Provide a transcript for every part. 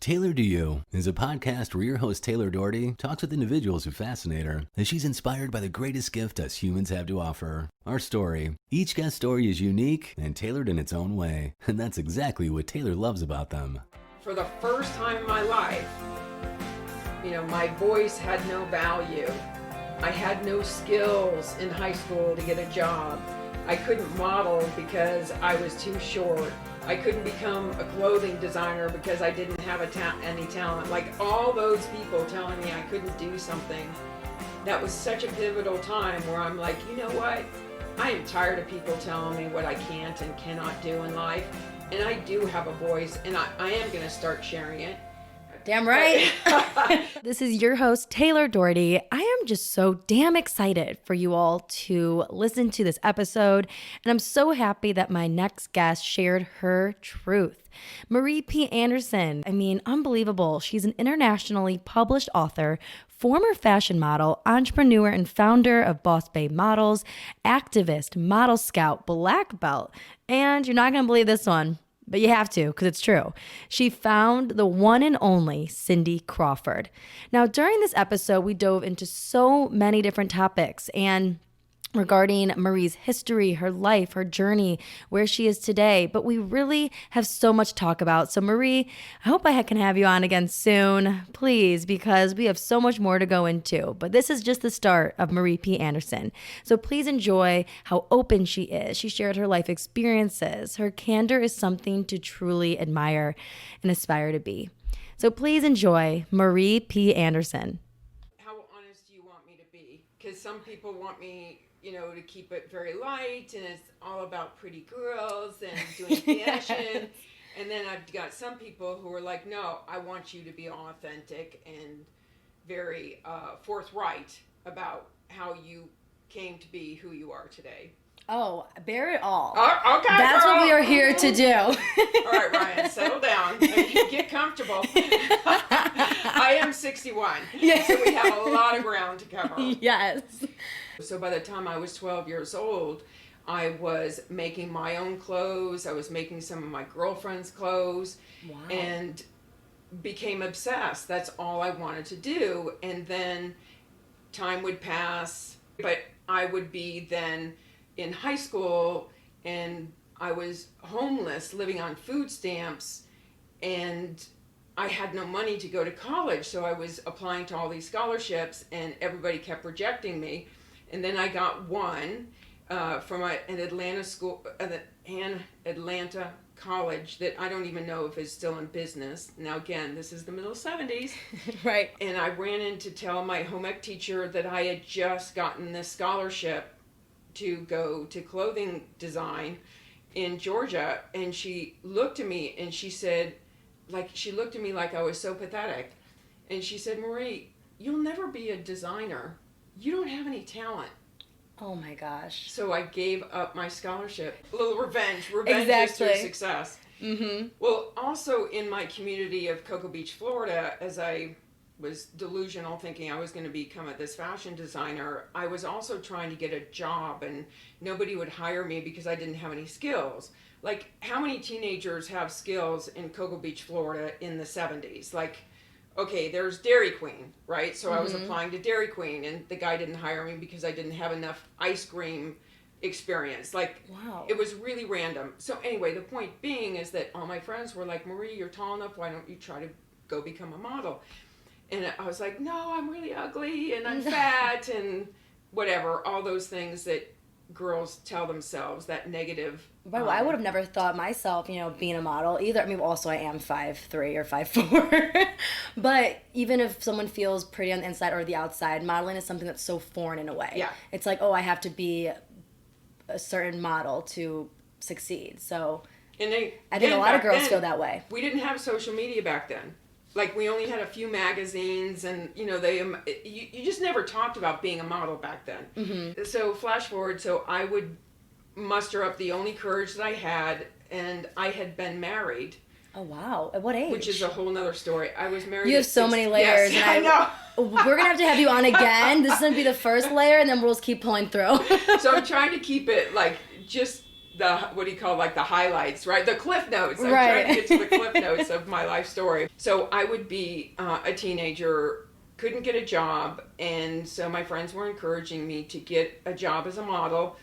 Taylor to You is a podcast where your host Taylor Doherty talks with individuals who fascinate her as she's inspired by the greatest gift us humans have to offer, our story. Each guest story is unique and tailored in its own way, and that's exactly what Taylor loves about them. For the first time in my life, my voice had no value. I had no skills in high school to get a job. I couldn't model because I was too short. I couldn't become a clothing designer because I didn't have any talent. Like all those people telling me I couldn't do something. That was such a pivotal time where I'm like, you know what? I am tired of people telling me what I can't and cannot do in life. And I do have a voice, and I am going to start sharing it. Damn right. This is your host, Taylor Doherty. I am just so damn excited for you all to listen to this episode. And I'm so happy that my next guest shared her truth. Marie P. Anderson. Unbelievable. She's an internationally published author, former fashion model, entrepreneur, and founder of Boss Babe Models, activist, model scout, black belt. And you're not going to believe this one, but you have to because it's true. She found the one and only Cindy Crawford. Now, during this episode, we dove into so many different topics and regarding Marie's history, her life, her journey, where she is today. But we really have so much to talk about. So Marie, I hope I can have you on again soon, please, because we have so much more to go into. But this is just the start of Marie P. Anderson. So please enjoy how open she is. She shared her life experiences. Her candor is something to truly admire and aspire to be. So please enjoy Marie P. Anderson. How honest do you want me to be? Because some people want me to keep it very light, and it's all about pretty girls and doing fashion. And then I've got some people who are like, no, I want you to be authentic and very forthright about how you came to be who you are today. Oh, bear it all. Okay, that's girl. What we are here to do. All right, Ryan, settle down. Get comfortable. I am 61, so we have a lot of ground to cover. Yes. So by the time I was 12 years old, I was making my own clothes. I was making some of my girlfriend's clothes. Wow. And became obsessed. That's all I wanted to do. And then time would pass, but I would be then in high school, and I was homeless, living on food stamps, and I had no money to go to college. So I was applying to all these scholarships, and everybody kept rejecting me. And then I got one from an Atlanta school, an Atlanta college that I don't even know if is still in business. Now again, this is the middle 70s. Right. And I ran in to tell my home ec teacher that I had just gotten this scholarship to go to clothing design in Georgia. And she looked at me and she said, she looked at me like I was so pathetic. And she said, Marie, you'll never be a designer. You don't have any talent. Oh my gosh. So I gave up my scholarship. A little revenge. Revenge exactly. is through success. Mm-hmm. Well, also in my community of Cocoa Beach, Florida, as I was delusional thinking I was going to become this fashion designer, I was also trying to get a job, and nobody would hire me because I didn't have any skills. Like, how many teenagers have skills in Cocoa Beach, Florida in the 70s? Okay, there's Dairy Queen, right? So I was applying to Dairy Queen, and the guy didn't hire me because I didn't have enough ice cream experience. Wow. It was really random. So anyway, the point being is that all my friends were like, Marie, you're tall enough. Why don't you try to go become a model? And I was like, no, I'm really ugly, and I'm fat, and whatever, all those things that girls tell themselves, that negative. Right, well, I would have never thought myself, being a model either. Also I am 5'3" or 5'4", but even if someone feels pretty on the inside or the outside, modeling is something that's so foreign in a way. Yeah. It's like, I have to be a certain model to succeed. So I think a lot of girls feel that way. We didn't have social media back then. We only had a few magazines, and you just never talked about being a model back then. Mm-hmm. So flash forward, so I would muster up the only courage that I had, and I had been married. Oh wow! At what age? Which is a whole nother story. I was married. You have so many layers. Yes, and I know. We're gonna have you on again. This is gonna be the first layer, and then we'll just keep pulling through. So I'm trying to keep it just what do you call, like the highlights, right? The cliff notes. I'm Right. trying to get to the cliff notes of my life story. So I would be a teenager, couldn't get a job, and so my friends were encouraging me to get a job as a model.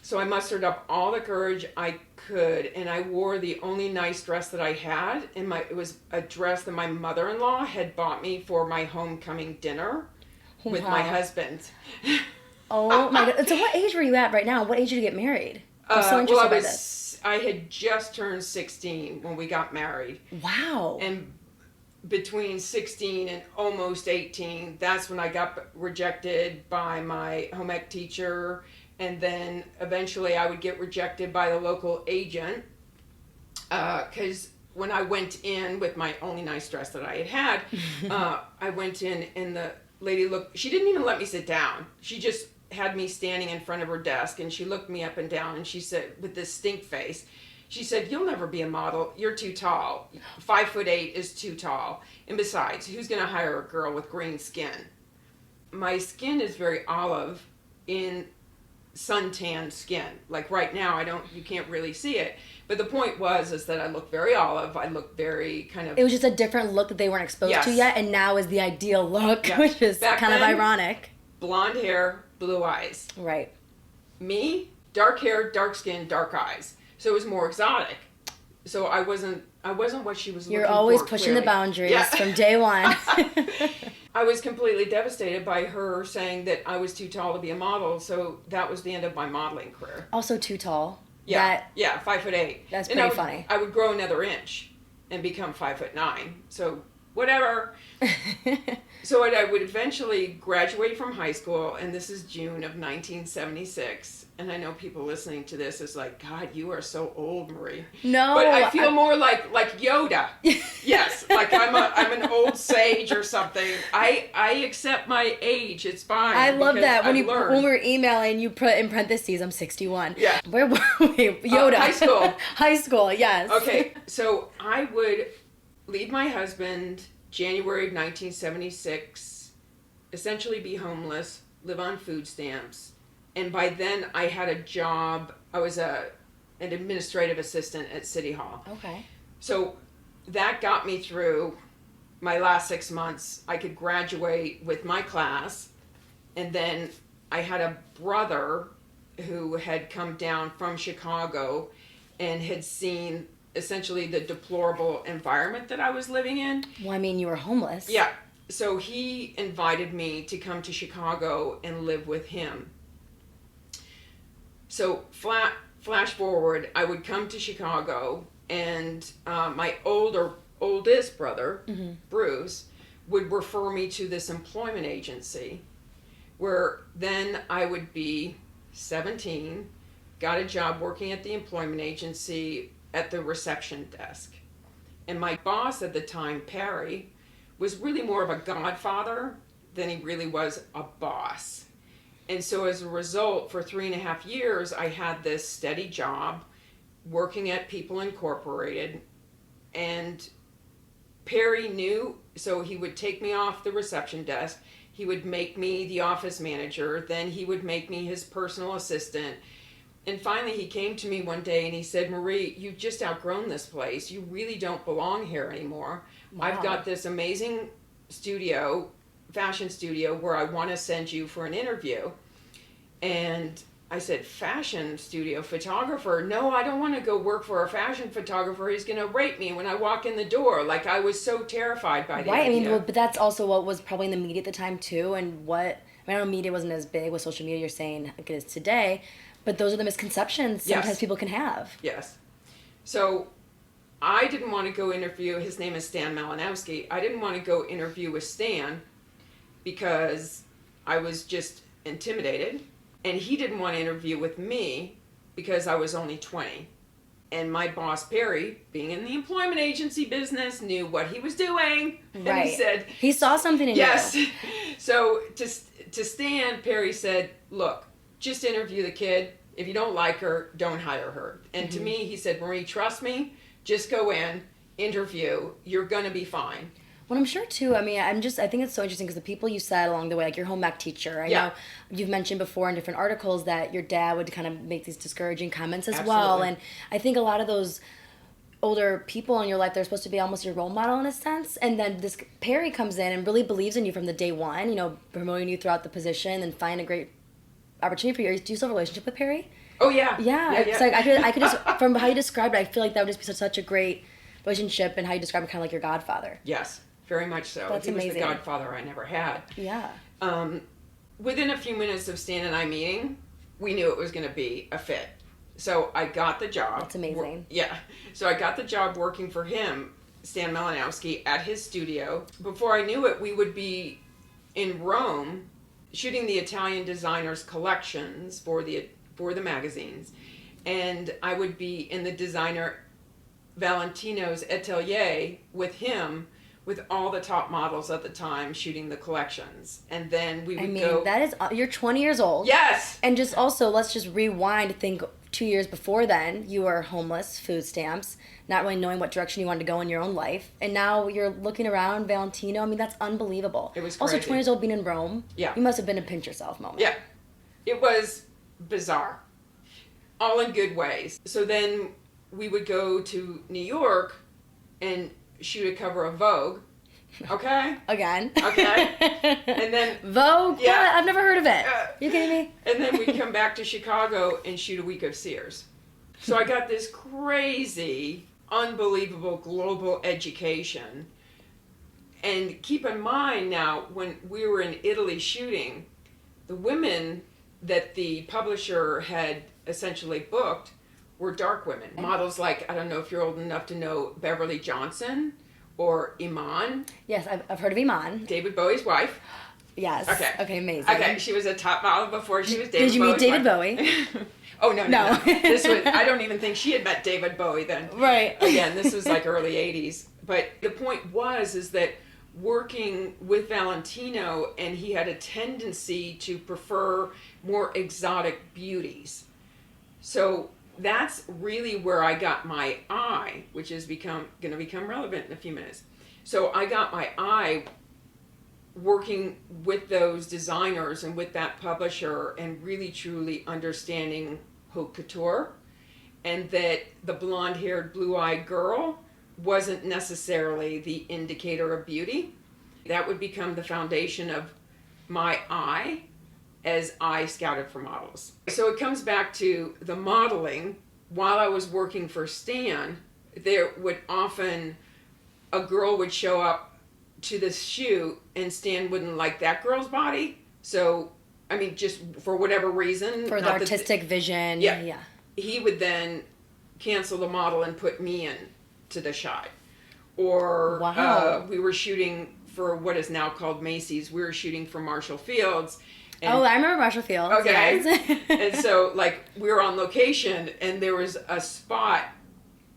So I mustered up all the courage I could, and I wore the only nice dress that I had. And it was a dress that my mother-in-law had bought me for my homecoming dinner with my husband. Oh my God. So what age were you at right now? What age did you get married? I'm so interested by this. I had just turned 16 when we got married. Wow. And between 16 and almost 18, that's when I got rejected by my home ec teacher. And then eventually I would get rejected by the local agent. Because when I went in with my only nice dress that I had, I went in and the lady she didn't even let me sit down. She just had me standing in front of her desk, and she looked me up and down, and she said, with this stink face, she said, "You'll never be a model. You're too tall. 5'8" is too tall. And besides, who's going to hire a girl with green skin?" My skin is very olive in suntan skin. Like right now, you can't really see it. But the point is that I look very olive. I look very kind of... It was just a different look that they weren't exposed to yet, and now is the ideal look, which is kind of ironic. Blonde hair, blue eyes. Right. Me, dark hair, dark skin, dark eyes. So it was more exotic. So I wasn't what she was looking for. You're always pushing the boundaries from day one. I was completely devastated by her saying that I was too tall to be a model. So that was the end of my modeling career. Also too tall. Yeah, 5'8". That's pretty funny. I would grow another inch and become 5'9". So whatever. So I would eventually graduate from high school, and this is June of 1976. And I know people listening to this is like, "God, you are so old, Marie." No, but I feel more like Yoda. Yes, like I'm an old sage or something. I accept my age. It's fine. I love that when we learned. were emailing, you put in parentheses, "I'm 61." Yeah. Where were we? Yoda. High school. High school. Yes. Okay, so I would leave my husband January of 1976, essentially be homeless, live on food stamps. And by then I had a job. I was an administrative assistant at City Hall. Okay. So that got me through my last 6 months. I could graduate with my class. And then I had a brother who had come down from Chicago and had seen essentially the deplorable environment that I was living in. Well, I mean, you were homeless. Yeah. So he invited me to come to Chicago and live with him. So flash forward, I would come to Chicago, and my oldest brother, Bruce, would refer me to this employment agency, where then I would be 17, got a job working at the employment agency at the reception desk. And my boss at the time, Perry, was really more of a godfather than he really was a boss. And so as a result, for 3.5 years, I had this steady job working at People Incorporated. And Perry knew, so he would take me off the reception desk. He would make me the office manager. Then he would make me his personal assistant. And finally, he came to me one day and he said, "Marie, you've just outgrown this place. You really don't belong here anymore. Wow. I've got this amazing fashion studio, where I want to send you for an interview." And I said, "Fashion studio, photographer? No, I don't want to go work for a fashion photographer. He's going to rape me when I walk in the door." Like, I was so terrified by the idea. Right, I mean, well, but that's also what was probably in the media at the time, too, and I know media wasn't as big with social media, you're saying, like it is today. But those are the misconceptions sometimes people can have. Yes. So I didn't want to go interview, his name is Stan Malinowski. I didn't want to go interview with Stan because I was just intimidated. And he didn't want to interview with me because I was only 20. And my boss, Perry, being in the employment agency business, knew what he was doing. Right. And he said... He saw something in you. Yes. So to Stan, Perry said, "Look, just interview the kid. If you don't like her, don't hire her." And to me, he said, "Marie, trust me. Just go in, interview. You're going to be fine." Well, I'm sure too. I mean, I think it's so interesting because the people you said along the way, like your home ec teacher, I know you've mentioned before in different articles that your dad would kind of make these discouraging comments as well. And I think a lot of those older people in your life, they're supposed to be almost your role model in a sense. And then this Perry comes in and really believes in you from the day one, you know, promoting you throughout the position and find a great opportunity for you. Do you still have a relationship with Perry? Oh, yeah. Yeah. It's like, I could just, from how you described it, I feel like that would just be such a great relationship, and how you describe it, kind of like your godfather. Yes, very much so. That's he was amazing. the godfather I never had. Yeah. Within a few minutes of Stan and I meeting, we knew it was going to be a fit. So I got the job. That's amazing. Yeah. So I got the job working for him, Stan Malinowski, at his studio. Before I knew it, we would be in Rome shooting the Italian designers' collections for the magazines. And I would be in the designer Valentino's atelier with him, with all the top models at the time, shooting the collections. And then we would go... that is... You're 20 years old. Yes! And just also, let's just rewind, think 2 years before then, you were homeless, food stamps, not really knowing what direction you wanted to go in your own life. And now you're looking around Valentino. I mean, that's unbelievable. It was also, crazy. 20 years old being in Rome. Yeah. You must have been a pinch yourself moment. Yeah. It was bizarre. All in good ways. So then we would go to New York and shoot a cover of Vogue. Okay? Again. Okay. And then... Vogue? Yeah. What? I've never heard of it. You kidding me? And then we'd come back to Chicago and shoot a week of Sears. So I got this crazy, unbelievable global education. And keep in mind now, when we were in Italy shooting, the women that the publisher had essentially booked were dark women. Models like, I don't know if you're old enough to know Beverly Johnson or Iman. Yes, I've heard of Iman. David Bowie's wife. Yes. Okay. Okay, amazing. Okay, she was a top model before she was David Did you meet Bowie's David wife. Bowie? Oh, no. No. This was, I don't even think she had met David Bowie then. Right. Again, this was like early 80s. But the point is that working with Valentino, and he had a tendency to prefer more exotic beauties. So that's really where I got my eye, which is going to become relevant in a few minutes. So I got my eye working with those designers and with that publisher, and really truly understanding haute couture, and that the blonde-haired, blue-eyed girl wasn't necessarily the indicator of beauty. That would become the foundation of my eye as I scouted for models. So it comes back to the modeling. While I was working for Stan, there would often, a girl would show up to the shoot and Stan wouldn't like that girl's body. So, I mean, just for whatever reason. For the artistic vision. Yeah. He would then cancel the model and put me in to the shot. Or we were shooting for what is now called Macy's. We were shooting for Marshall Fields. And, I remember Marshall Fields. Okay. Yes. And so, like, we were on location, and there was a spot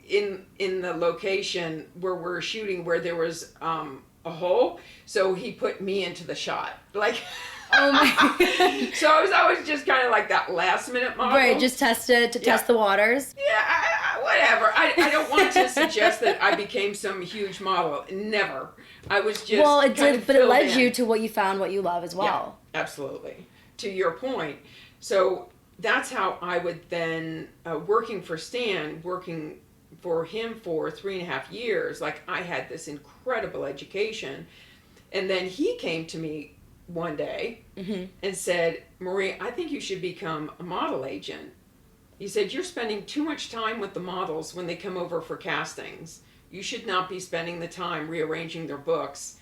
in the location where we're shooting where there was a hole. So he put me into the shot. Like, oh my. So I was always just kind of like that last minute model. Right, just test it to test the waters. Yeah, whatever. I don't want to suggest that I became some huge model. Never. I was just. Well, it did, but it led in. you to what you found, what you love as well. Yeah, absolutely. To your point. So that's how I would then, working for Stan, working for him for 3.5 years, like I had this incredible education. And then he came to me one day and said, Marie, I think you should become a model agent. He said, you're spending too much time with the models when they come over for castings. You should not be spending the time rearranging their books.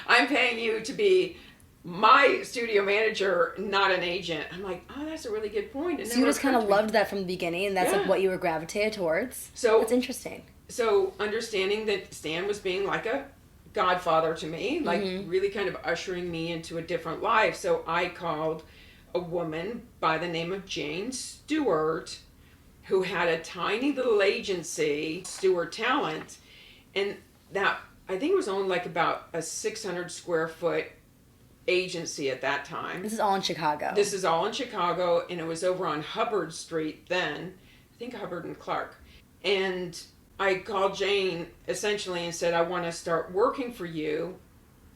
I'm paying you to be my studio manager, not an agent. I'm like, oh, that's a really good point. So you just kind of loved that from the beginning, and that's like what you were gravitated towards. So that's interesting. So understanding that Stan was being like a godfather to me, like really kind of ushering me into a different life. So I called a woman by the name of Jane Stewart, who had a tiny little agency, Stewart Talent, and that I think it was only like about a 600 square foot agency at that time. This is all in Chicago. This is all in Chicago, and it was over on Hubbard Street then. I think Hubbard and Clark. And I called Jane essentially and said, I want to start working for you.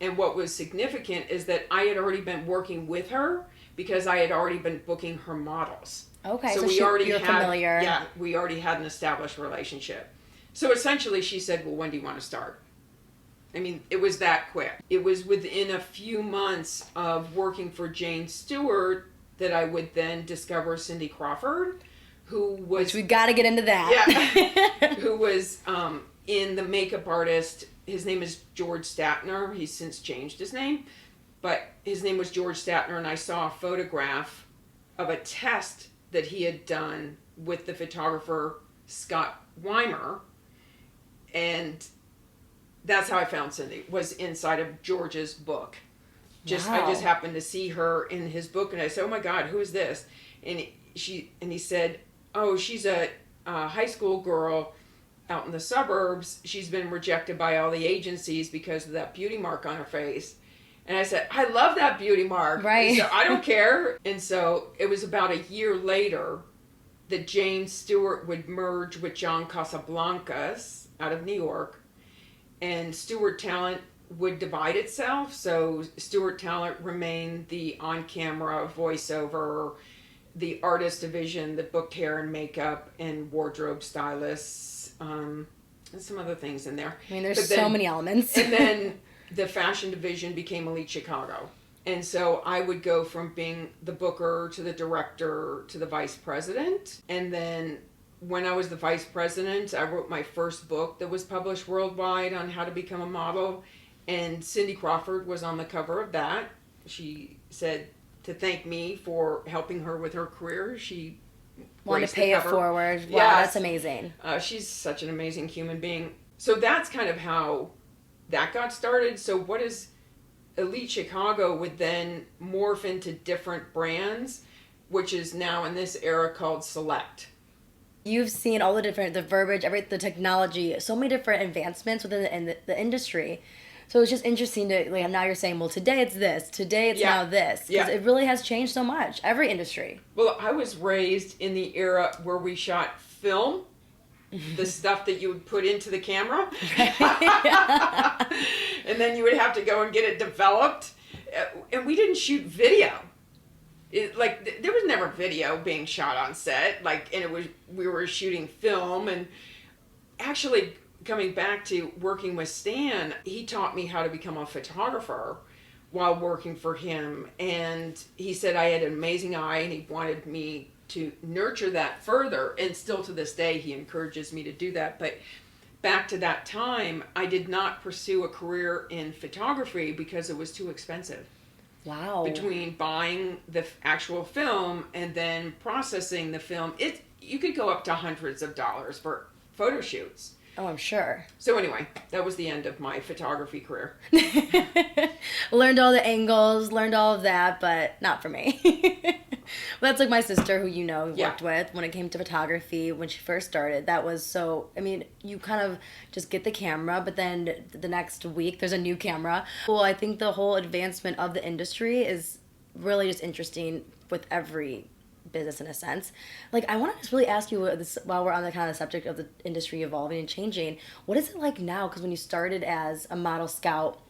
And what was significant is that I had already been working with her because I had already been booking her models. Okay, so we already you're had, familiar. Yeah, we already had an established relationship. So essentially she said, well, when do you want to start? I mean, it was that quick. It was within a few months of working for Jane Stewart that I would then discover Cindy Crawford, who was... Which we got to get into that. Yeah. Who was in The Makeup Artist. His name is George Statner. He's since changed his name. But his name was George Statner, and I saw a photograph of a test that he had done with the photographer Scott Weimer. And that's how I found Cindy, was inside of George's book. I just happened to see her in his book, and I said, oh my God, who is this? And he said, oh, she's a high school girl out in the suburbs. She's been rejected by all the agencies because of that beauty mark on her face. And I said, I love that beauty mark. Right. So I don't care. And so it was about a year later that Jane Stewart would merge with John Casablancas out of New York. And Stewart Talent would divide itself. So Stewart Talent remained the on-camera voiceover, the artist division that booked hair and makeup and wardrobe stylists, and some other things in there. I mean, there's so many elements. And then the fashion division became Elite Chicago. And so I would go from being the booker to the director to the vice president. And then when I was the vice president, I wrote my first book that was published worldwide on how to become a model. And Cindy Crawford was on the cover of that. She said to thank me for helping her with her career. She wanted to pay it forward. Wow, yes. That's amazing. She's such an amazing human being. So that's kind of how that got started. So what is Elite Chicago would then morph into different brands, which is now in this era called Select. You've seen all the verbiage, the technology, so many different advancements within the industry. So it's just interesting to, like, now you're saying, well, today it's this, today it's now this. Because it really has changed so much, every industry. Well, I was raised in the era where we shot film, the stuff that you would put into the camera. And then you would have to go and get it developed. And we didn't shoot video. There was never video being shot on set. We were shooting film. And actually, coming back to working with Stan, he taught me how to become a photographer while working for him. And he said I had an amazing eye, and he wanted me to nurture that further. And still to this day, he encourages me to do that. But back to that time, I did not pursue a career in photography because it was too expensive. Wow. Between buying the actual film and then processing the film, you could go up to hundreds of dollars for photo shoots. Oh, I'm sure. So anyway, that was the end of my photography career. Learned all the angles, learned all of that, but not for me. Well, that's like my sister, who worked with when it came to photography when she first started. That was so, I mean, you kind of just get the camera, but then the next week there's a new camera. Well, I think the whole advancement of the industry is really just interesting with every business in a sense. Like, I want to just really ask you this while we're on the kind of subject of the industry evolving and changing. What is it like now? Because when you started as a model scout,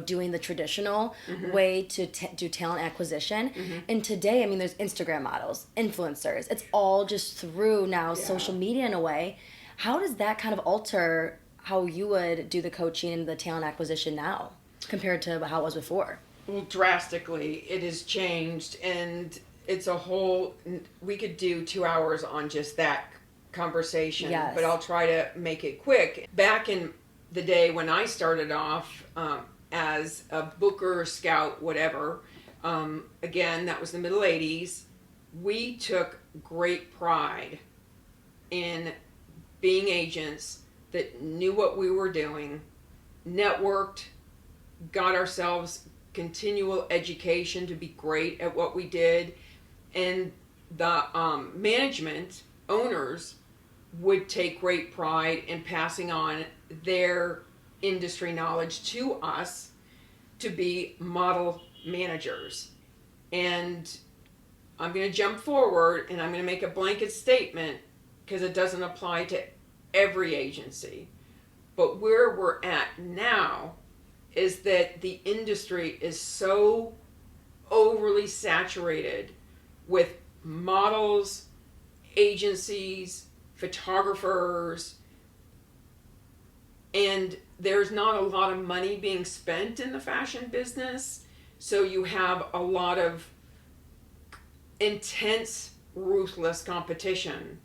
doing the traditional way to do talent acquisition. And today, I mean, there's Instagram models, influencers. It's all just through now social media in a way. How does that kind of alter how you would do the coaching and the talent acquisition now compared to how it was before? Well, drastically, it has changed, and it's a whole, we could do 2 hours on just that conversation, but I'll try to make it quick. Back in the day when I started off as a booker, scout, whatever, again, that was the middle 80s, we took great pride in being agents that knew what we were doing, networked, got ourselves continual education to be great at what we did, and the management owners would take great pride in passing on their industry knowledge to us to be model managers. And I'm going to jump forward and I'm going to make a blanket statement because it doesn't apply to every agency. But where we're at now is that the industry is so overly saturated with models, agencies, photographers, and there's not a lot of money being spent in the fashion business. So you have a lot of intense, ruthless competition.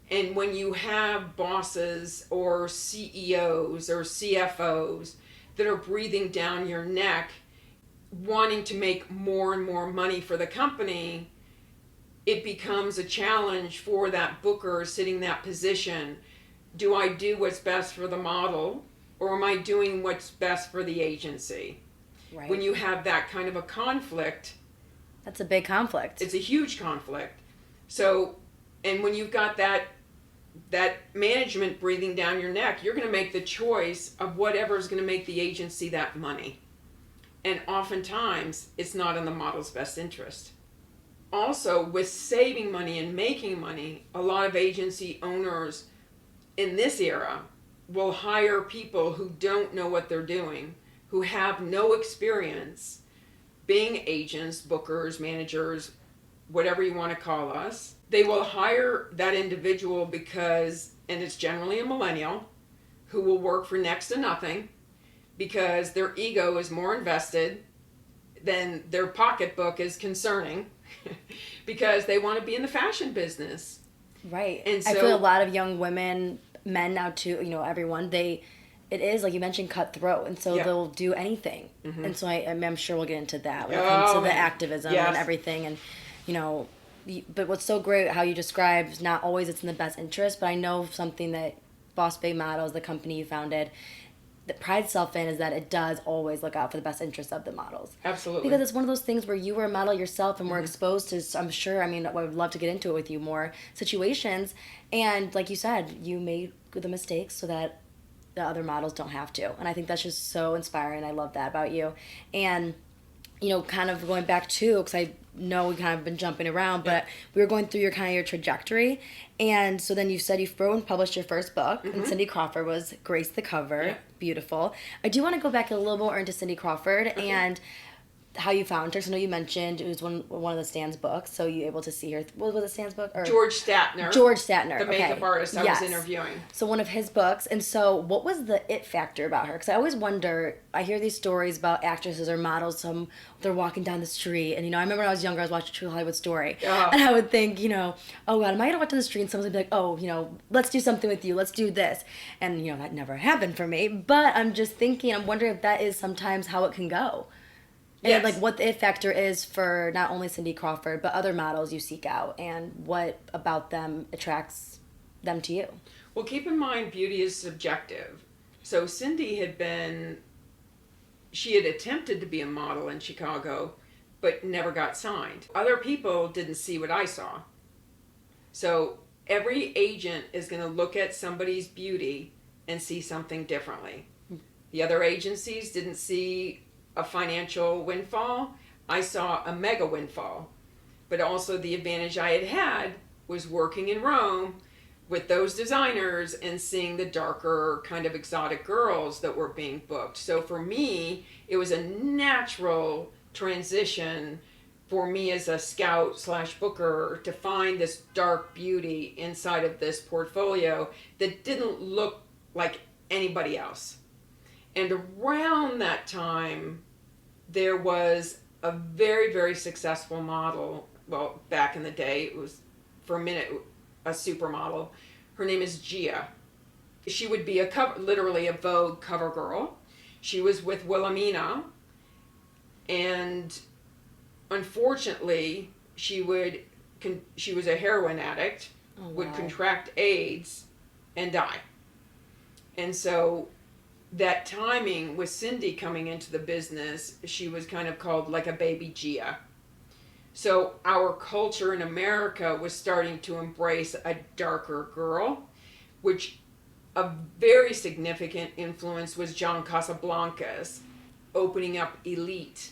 And when you have bosses or CEOs or CFOs that are breathing down your neck, wanting to make more and more money for the company, it becomes a challenge for that booker sitting in that position. Do I do what's best for the model, or am I doing what's best for the agency? Right. When you have that kind of a conflict, That's a big conflict. it's a huge conflict. So, and when you've got that management breathing down your neck, you're going to make the choice of whatever is going to make the agency that money. And oftentimes, it's not in the model's best interest. Also, with saving money and making money, a lot of agency owners in this era will hire people who don't know what they're doing, who have no experience being agents, bookers, managers, whatever you want to call us. They will hire that individual because, and it's generally a millennial, who will work for next to nothing because their ego is more invested than their pocketbook is concerning because they want to be in the fashion business. Right. And I so- feel a lot of young women, men now too, everyone, it is, like you mentioned, cutthroat. And so Yeah. they'll do anything. And so I'm sure we'll get into that when it Oh, comes to the man. activism Yes. and everything. And, but what's so great how you describe is not always it's in the best interest, but I know something that Boss Babe Models, the company you founded, that prides itself in is that it does always look out for the best interest of the models. Absolutely. Because it's one of those things where you were a model yourself and were exposed to, I'm sure, I would love to get into it with you more, situations. And like you said, you made the mistakes so that the other models don't have to. And I think that's just so inspiring. I love that about you. And, kind of going back to, because I know we kind of been jumping around, but we were going through your trajectory. And so then you said you wrote and published your first book, and Cindy Crawford was Grace the cover. Yeah. Beautiful. I do want to go back a little more into Cindy Crawford and how you found her. So I know you mentioned it was one of the Stan's books, so you able to see her. What was it, Stan's book? Or George Statner. The makeup artist I Yes. was interviewing. So one of his books. And so what was the it factor about her? Because I always wonder, I hear these stories about actresses or models, they're walking down the street. And, I remember when I was younger, I was watching True Hollywood Story. Oh. And I would think, oh, God, am I going to walk down the street and someone's going to be like, oh, let's do something with you. Let's do this. And, that never happened for me. But I'm just thinking, I'm wondering if that is sometimes how it can go. Yes. And, like, what the it factor is for not only Cindy Crawford, but other models you seek out, and what about them attracts them to you. Well, keep in mind, beauty is subjective. So Cindy had attempted to be a model in Chicago, but never got signed. Other people didn't see what I saw. So every agent is going to look at somebody's beauty and see something differently. The other agencies didn't see a financial windfall. I saw a mega windfall. But also the advantage I had was working in Rome with those designers and seeing the darker kind of exotic girls that were being booked. So for me, it was a natural transition for me as a scout / booker to find this dark beauty inside of this portfolio that didn't look like anybody else. And around that time, there was a very, very successful model. Well, back in the day, it was for a minute a supermodel. Her name is Gia. She would be literally a Vogue cover girl. She was with Wilhelmina, and unfortunately, she was a heroin addict, would contract AIDS, and die. And so that timing with Cindy coming into the business, she was kind of called like a baby Gia. So our culture in America was starting to embrace a darker girl, which a very significant influence was John Casablancas opening up Elite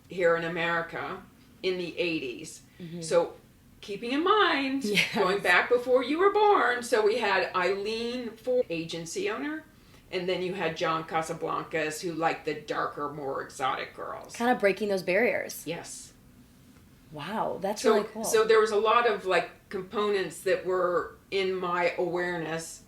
here in America in the 80s. Mm-hmm. So keeping in mind, going back before you were born, so we had Eileen for agency owner, and then you had John Casablancas, who liked the darker, more exotic girls. Kind of breaking those barriers. Yes. Wow, that's really cool. So there was a lot of like components that were in my awareness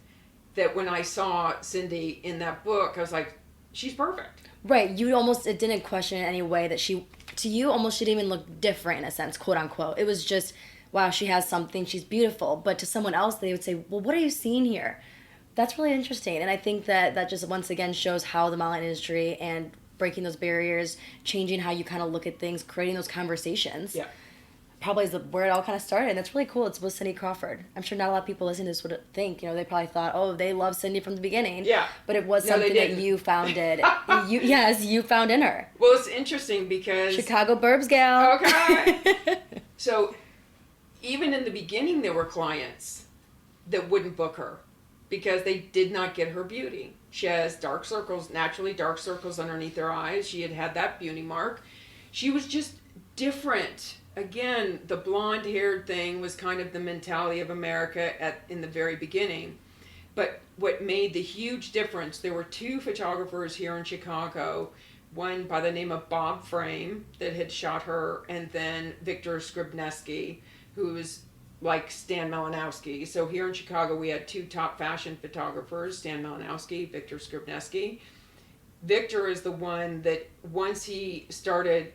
that when I saw Cindy in that book, I was like, she's perfect. Right, you almost, it didn't question in any way that she, to you, almost she didn't even look different in a sense, quote unquote. It was just, wow, she has something, she's beautiful. But to someone else, they would say, well, what are you seeing here? That's really interesting. And I think that just once again shows how the modeling industry and breaking those barriers, changing how you kind of look at things, creating those conversations. Yeah. Probably is where it all kind of started. And that's really cool. It's with Cindy Crawford. I'm sure not a lot of people listening to this would think, they probably thought, oh, they love Cindy from the beginning. Yeah. But it was something that you founded. you found in her. Well, it's interesting because... Chicago Burbs gal. Okay. So, even in the beginning, there were clients that wouldn't book her because they did not get her beauty. She has dark circles, naturally dark circles underneath her eyes. She had that beauty mark. She was just different. Again, the blonde-haired thing was kind of the mentality of America in the very beginning. But what made the huge difference, there were two photographers here in Chicago, one by the name of Bob Frame that had shot her, and then Victor Skrybneski, who was like Stan Malinowski. So here in Chicago, we had two top fashion photographers, Stan Malinowski, Victor Skrybneski. Victor is the one that once he started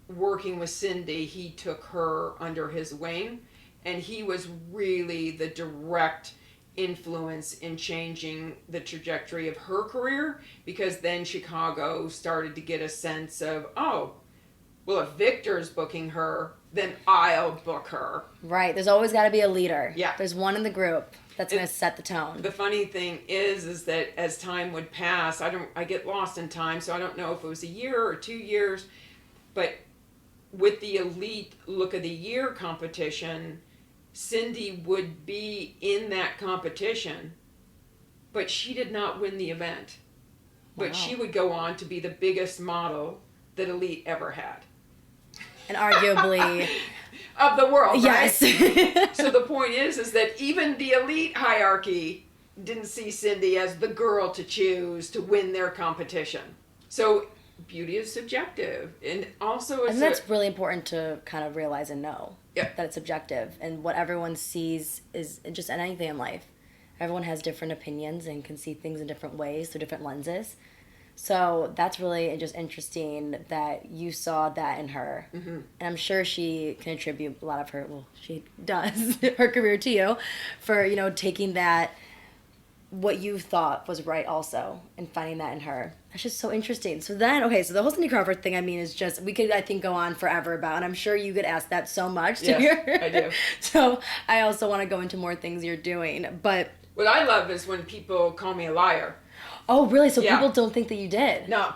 working with Cindy, he took her under his wing, and he was really the direct influence in changing the trajectory of her career, because then Chicago started to get a sense of, oh, well, if Victor's booking her, then I'll book her. Right. There's always got to be a leader. Yeah. There's one in the group that's going to set the tone. The funny thing is that as time would pass, I get lost in time, so I don't know if it was a year or 2 years, but with the elite look of the year competition, Cindy would be in that competition, but she did not win the event. But Wow. she would go on to be the biggest model that Elite ever had. And arguably... Of the world, yes. right? So the point is that even the elite hierarchy didn't see Cindy as the girl to choose to win their competition. So beauty is subjective, and also it's And that's really important to kind of realize and know. Yeah. That it's subjective, and what everyone sees is just in anything in life. Everyone has different opinions and can see things in different ways through different lenses. So that's really just interesting that you saw that in her. Mm-hmm. And I'm sure she can attribute a lot of her, well, she does, her career to you for, taking that, what you thought was right also, and finding that in her. That's just so interesting. So then, okay, so the whole Cindy Crawford thing, is just, we could, I think, go on forever about, and I'm sure you get asked that so much. Yes, I do. So I also want to go into more things you're doing, but... What I love is when people call me a liar. Oh, really? So Yeah. people don't think that you did? No.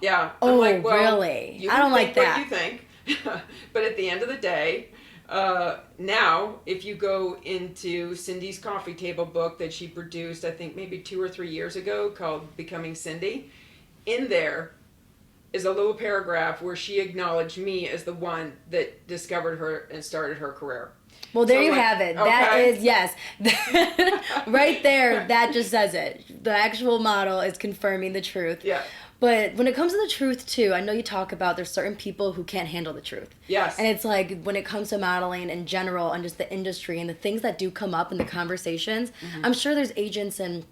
Yeah. Oh, I'm like, well, really? You I can don't like think that. what you think. But at the end of the day, now, if you go into Cindy's coffee table book that she produced, I think maybe 2 or 3 years ago, called Becoming Cindy, in there is a little paragraph where she acknowledged me as the one that discovered her and started her career. Well, there So, you like, have it. okay. That is, yes. Right there, that just says it. The actual model is confirming the truth. Yeah. But when it comes to the truth, too, I know you talk about there's certain people who can't handle the truth. Yes. And it's like, when it comes to modeling in general and just the industry and the things that do come up in the conversations, I'm sure there's agents and,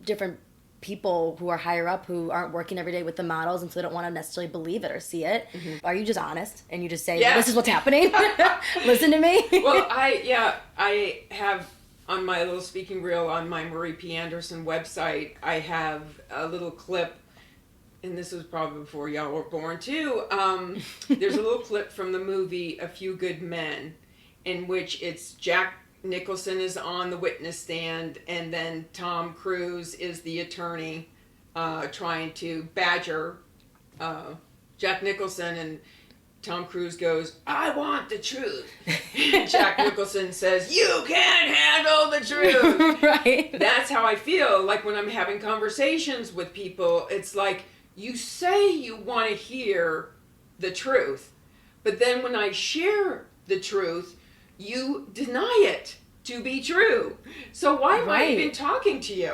different people who are higher up who aren't working every day with the models, and so they don't want to necessarily believe it or see it. Are you just honest and you just say, Yeah. this is what's happening? Listen to me. Well, I have on my little speaking reel on my Marie P. Anderson website, I have a little clip, and this was probably before y'all were born too. There's a little clip from the movie A Few Good Men, in which it's Jack Nicholson is on the witness stand, and then Tom Cruise is the attorney trying to badger Jack Nicholson, and Tom Cruise goes, "I want the truth." Jack Nicholson says, "You can't handle the truth." Right. That's how I feel like when I'm having conversations with people. It's like, you say you want to hear the truth, but then when I share the truth, you deny it to be true. So why am I even talking to you?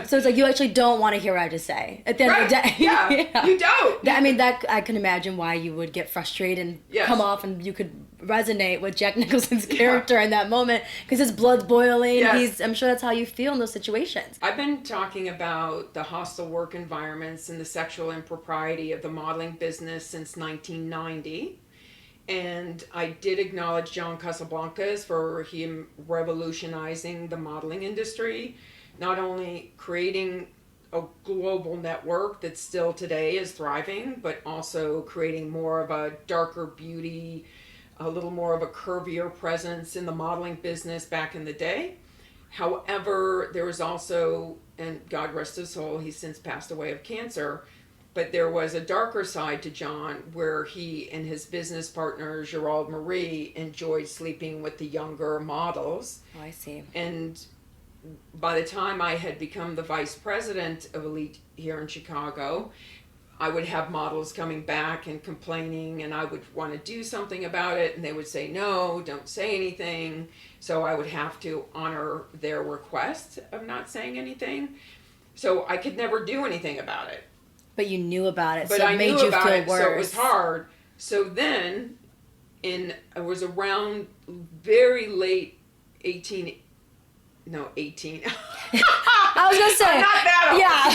So it's like you actually don't want to hear what I have to say at the end of the day. Yeah, you don't. I mean, that I can imagine why you would get frustrated and come off, and you could resonate with Jack Nicholson's character in that moment because his blood's boiling. Yes. I'm sure that's how you feel in those situations. I've been talking about the hostile work environments and the sexual impropriety of the modeling business since 1990. And I did acknowledge John Casablancas for him revolutionizing the modeling industry, not only creating a global network that still today is thriving, but also creating more of a darker beauty, a little more of a curvier presence in the modeling business back in the day. However, there was also, and God rest his soul, he's since passed away of cancer, but there was a darker side to John where he and his business partner, Gerald Marie, enjoyed sleeping with the younger models. Oh, I see. And by the time I had become the vice president of Elite here in Chicago, I would have models coming back and complaining, and I would want to do something about it, and they would say, no, don't say anything. So I would have to honor their request of not saying anything. So I could never do anything about it. But you knew about it, but so I it made knew you about feel it, worse. so it was hard. So then, it was around very late 18. I was gonna say. I'm not that old. Yeah.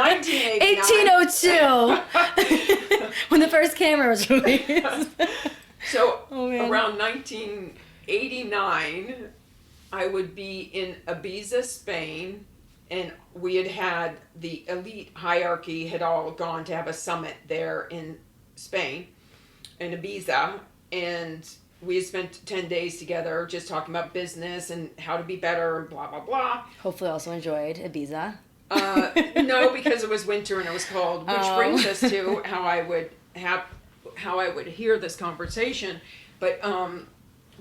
1802. When the first camera was released. So around 1989, I would be in Ibiza, Spain. And we had the elite hierarchy had all gone to have a summit there in Spain, in Ibiza. And we had spent 10 days together just talking about business and how to be better and blah, blah, blah. Hopefully also enjoyed Ibiza. No, because it was winter and it was cold, which brings us to how I would hear this conversation. But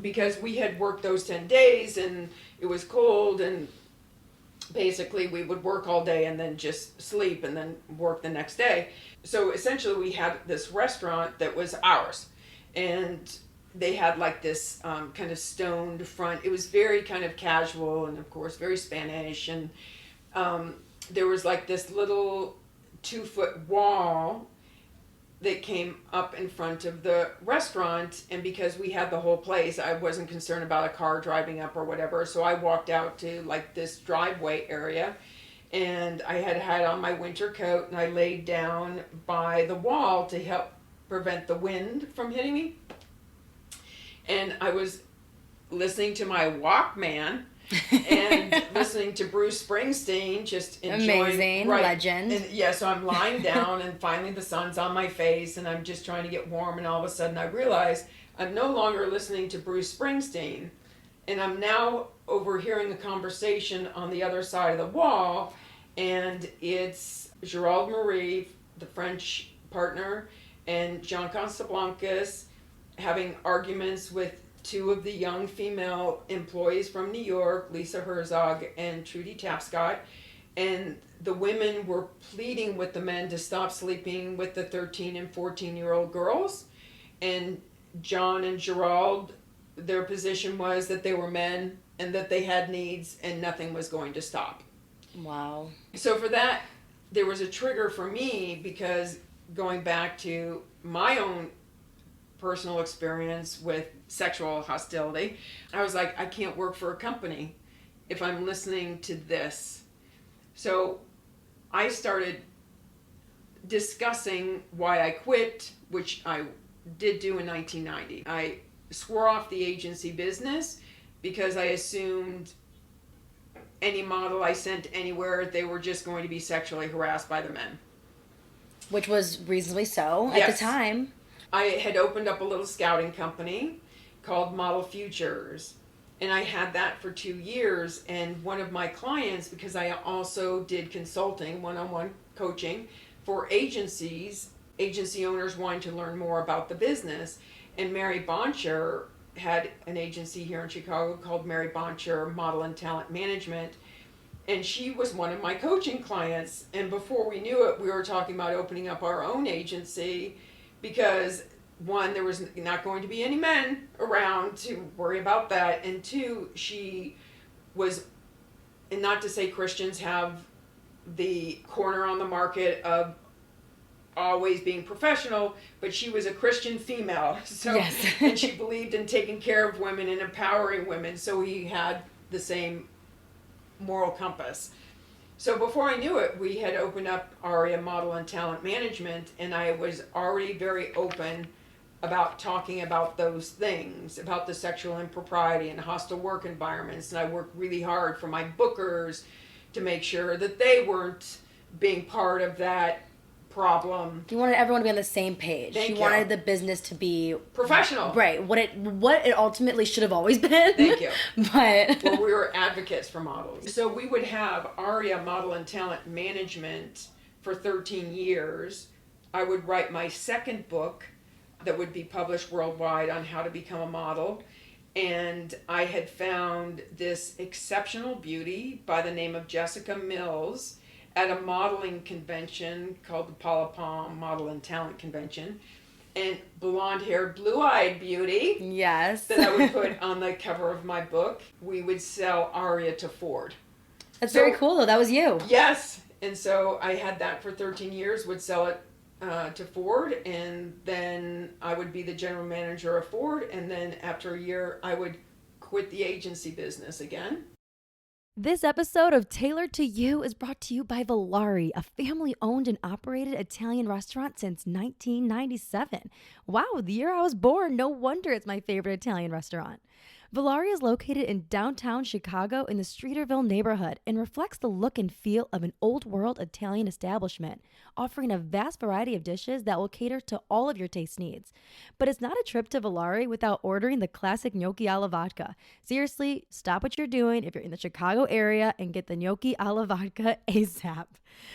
because we had worked those 10 days and it was cold, and basically we would work all day and then just sleep and then work the next day. So essentially we had this restaurant that was ours, and they had like this kind of stoned front. It was very kind of casual and of course very Spanish, and there was like this little 2-foot wall that came up in front of the restaurant, and because we had the whole place, I wasn't concerned about a car driving up or whatever, so I walked out to like this driveway area, and I had on my winter coat, and I laid down by the wall to help prevent the wind from hitting me, and I was listening to my Walkman and listening to Bruce Springsteen, just enjoying. Amazing, legend. And so I'm lying down, and finally the sun's on my face, and I'm just trying to get warm, and all of a sudden I realize I'm no longer listening to Bruce Springsteen, and I'm now overhearing a conversation on the other side of the wall, and it's Gerald Marie, the French partner, and John Casablancas having arguments with two of the young female employees from New York, Lisa Herzog and Trudy Tapscott, and the women were pleading with the men to stop sleeping with the 13 and 14-year-old girls, and John and Gerald, their position was that they were men and that they had needs and nothing was going to stop. Wow. So for that, there was a trigger for me, because going back to my own personal experience with sexual hostility, I was like, I can't work for a company if I'm listening to this. So I started discussing why I quit, which I did do in 1990. I swore off the agency business because I assumed any model I sent anywhere, they were just going to be sexually harassed by the men. Which was reasonably so at the time. I had opened up a little scouting company called Model Futures, and I had that for 2 years. And one of my clients, because I also did consulting, one-on-one coaching for agencies, agency owners wanting to learn more about the business, and Mary Boncher had an agency here in Chicago called Mary Boncher Model and Talent Management, and she was one of my coaching clients. And before we knew it, we were talking about opening up our own agency, because one, there was not going to be any men around to worry about that. And two, she was, and not to say Christians have the corner on the market of always being professional, but she was a Christian female. So, yes. and she believed in taking care of women and empowering women. So he had the same moral compass. So before I knew it, we had opened up ARIA Model and Talent Management, and I was already very open about talking about those things, about the sexual impropriety and hostile work environments. And I worked really hard for my bookers to make sure that they weren't being part of that problem. You wanted everyone to be on the same page. Thank you. Wanted the business to be professional. Right. What it ultimately should have always been. Thank you. But well, we were advocates for models. So we would have ARIA Model and Talent Management for 13 years. I would write my second book that would be published worldwide on how to become a model. And I had found this exceptional beauty by the name of Jessica Mills at a modeling convention called the Paula Palm Model and Talent Convention. And blonde-haired, blue-eyed beauty. Yes. That I would put on the cover of my book. We would sell ARIA to Ford. That's very cool, though. That was you. Yes. And so I had that for 13 years, would sell it to Ford, and then I would be the general manager of Ford, and then after a year, I would quit the agency business again. This episode of Tailored to You is brought to you by Volare, a family-owned and operated Italian restaurant since 1997. Wow, the year I was born, no wonder it's my favorite Italian restaurant. Volare is located in downtown Chicago in the Streeterville neighborhood and reflects the look and feel of an old-world Italian establishment, offering a vast variety of dishes that will cater to all of your taste needs. But it's not a trip to Volare without ordering the classic gnocchi alla vodka. Seriously, stop what you're doing if you're in the Chicago area and get the gnocchi alla vodka ASAP.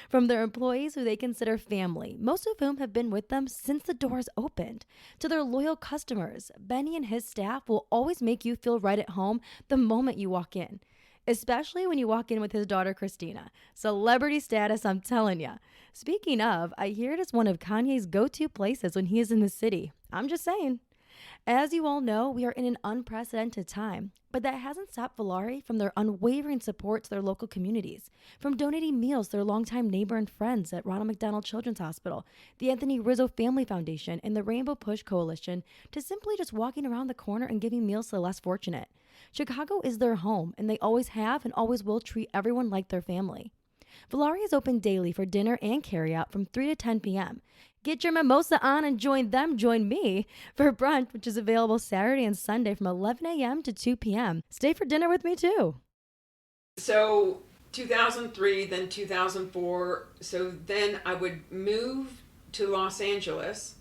From their employees who they consider family, most of whom have been with them since the doors opened, to their loyal customers, Benny and his staff will always make you feel right at home the moment you walk in. Especially when you walk in with his daughter, Christina. Celebrity status, I'm telling ya. Speaking of, I hear it is one of Kanye's go-to places when he is in the city. I'm just saying. As you all know, we are in an unprecedented time, but that hasn't stopped Volare from their unwavering support to their local communities, from donating meals to their longtime neighbor and friends at Ronald McDonald Children's Hospital, the Anthony Rizzo Family Foundation, and the Rainbow Push Coalition, to simply just walking around the corner and giving meals to the less fortunate. Chicago is their home, and they always have and always will treat everyone like their family. Volare is open daily for dinner and carryout from 3 to 10 p.m. Get your mimosa on and join me for brunch, which is available Saturday and Sunday from 11 a.m. to 2 p.m. Stay for dinner with me too. So 2003, then 2004. So then I would move to Los Angeles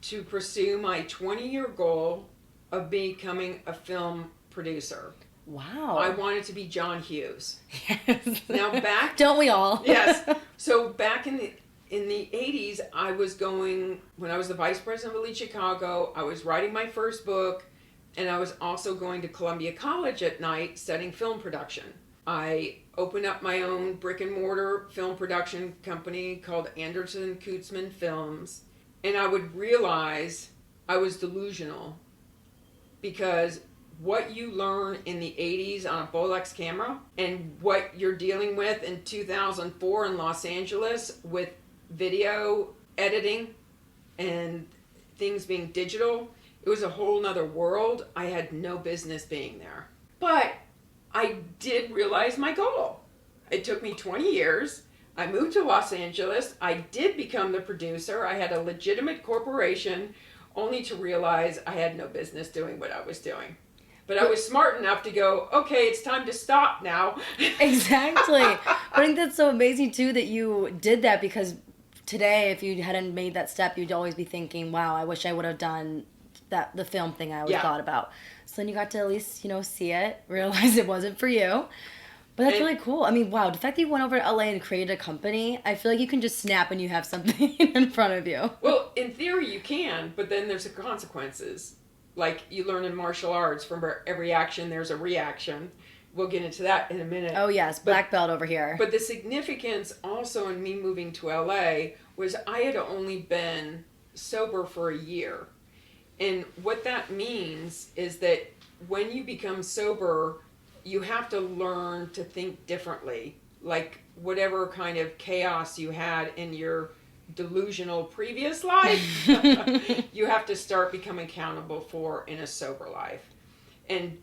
to pursue my 20-year goal of becoming a film producer. Wow. I wanted to be John Hughes. Yes. Now back... Don't we all? Yes. So back in the 80s, I was going, when I was the vice president of Elite Chicago, I was writing my first book, and I was also going to Columbia College at night studying film production. I opened up my own brick and mortar film production company called Anderson Kutzman Films, and I would realize I was delusional because what you learn in the 80s on a Bolex camera and what you're dealing with in 2004 in Los Angeles with video editing and things being digital, it was a whole nother world. I had no business being there. But I did realize my goal. It took me 20 years. I moved to Los Angeles. I did become the producer. I had a legitimate corporation, only to realize I had no business doing what I was doing. But I was smart enough to go, okay, it's time to stop now. Exactly. I think that's so amazing, too, that you did that, because today, if you hadn't made that step, you'd always be thinking, wow, I wish I would have done the film thing I always thought about. So then you got to at least, see it, realize it wasn't for you. But that's really cool. I mean, wow, the fact that you went over to LA and created a company, I feel like you can just snap and you have something in front of you. Well, in theory you can, but then there's the consequences. Like you learn in martial arts, from every action there's a reaction. We'll get into that in a minute. Oh yes, black belt over here. But the significance also in me moving to LA was I had only been sober for a year. And what that means is that when you become sober, you have to learn to think differently. Like whatever kind of chaos you had in your delusional previous life, you have to start becoming accountable for in a sober life. And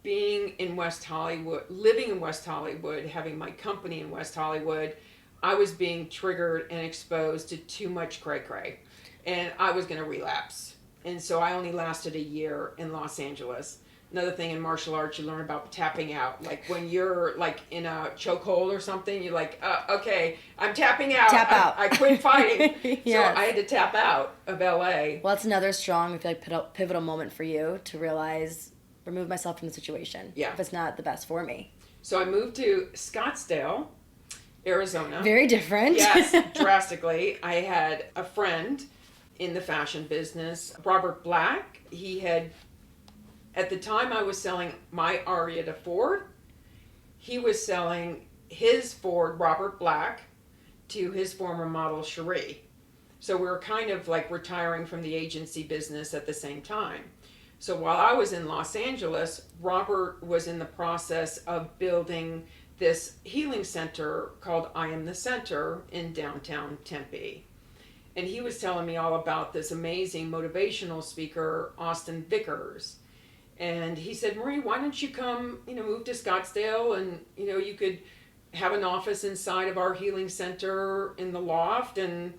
being in West Hollywood, living in West Hollywood, having my company in West Hollywood, I was being triggered and exposed to too much cray-cray. And I was going to relapse. And so I only lasted a year in Los Angeles. Another thing in martial arts, you learn about tapping out. Like when you're like in a chokehold or something, you're like, okay, I'm tapping out. Tap out. I quit fighting. Yes. So I had to tap out of LA. Well, that's another strong, I feel like, pivotal moment for you to realize, remove myself from the situation. Yeah. If it's not the best for me. So I moved to Scottsdale, Arizona. Very different. Yes, drastically. I had a friend in the fashion business, Robert Black. He had, at the time I was selling my Aria to Ford, he was selling his Ford, Robert Black, to his former model, Cherie. So we were kind of like retiring from the agency business at the same time. So while I was in Los Angeles, Robert was in the process of building this healing center called I Am the Center in downtown Tempe. And he was telling me all about this amazing motivational speaker, Austin Vickers. And he said, Marie, why don't you come, move to Scottsdale and, you could have an office inside of our healing center in the loft and,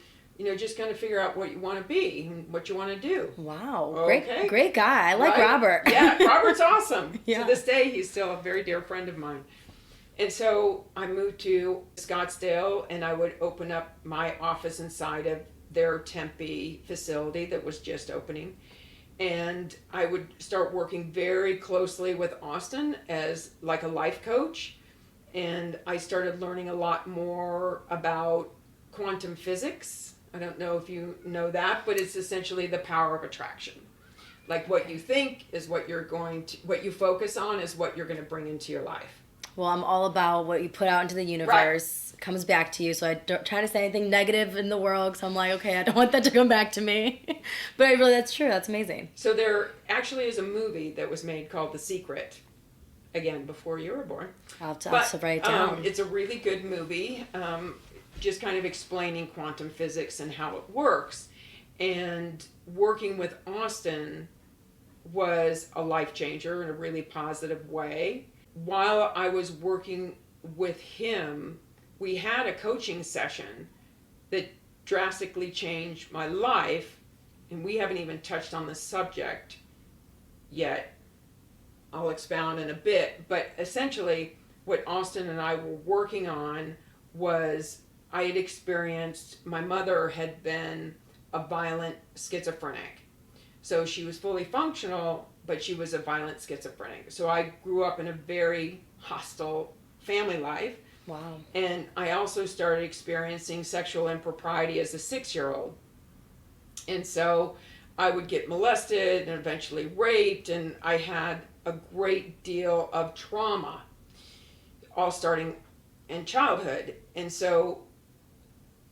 just kind of figure out what you want to be and what you want to do. Wow. Okay. Great guy. I like Right? Robert. Yeah, Robert's awesome. Yeah. To this day, he's still a very dear friend of mine. And so I moved to Scottsdale and I would open up my office inside of their Tempe facility that was just opening. And I would start working very closely with Austin as like a life coach. And I started learning a lot more about quantum physics. I don't know if you know that, but it's essentially the power of attraction. Like what you think is what what you focus on is what you're going to bring into your life. Well, I'm all about what you put out into the universe comes back to you. So I don't try to say anything negative in the world because I'm like, okay, I don't want that to come back to me. But that's true. That's amazing. So there actually is a movie that was made called The Secret. Again, before you were born. I'll write it down. It's a really good movie, just kind of explaining quantum physics and how it works. And working with Austin was a life changer in a really positive way. While I was working with him, we had a coaching session that drastically changed my life, and we haven't even touched on the subject yet. I'll expound in a bit, but essentially what Austin and I were working on was I had experienced, my mother had been a violent schizophrenic. So she was fully functional, but she was a violent schizophrenic. So I grew up in a very hostile family life. Wow. And I also started experiencing sexual impropriety as a 6-year-old. And so I would get molested and eventually raped, and I had a great deal of trauma, all starting in childhood. And so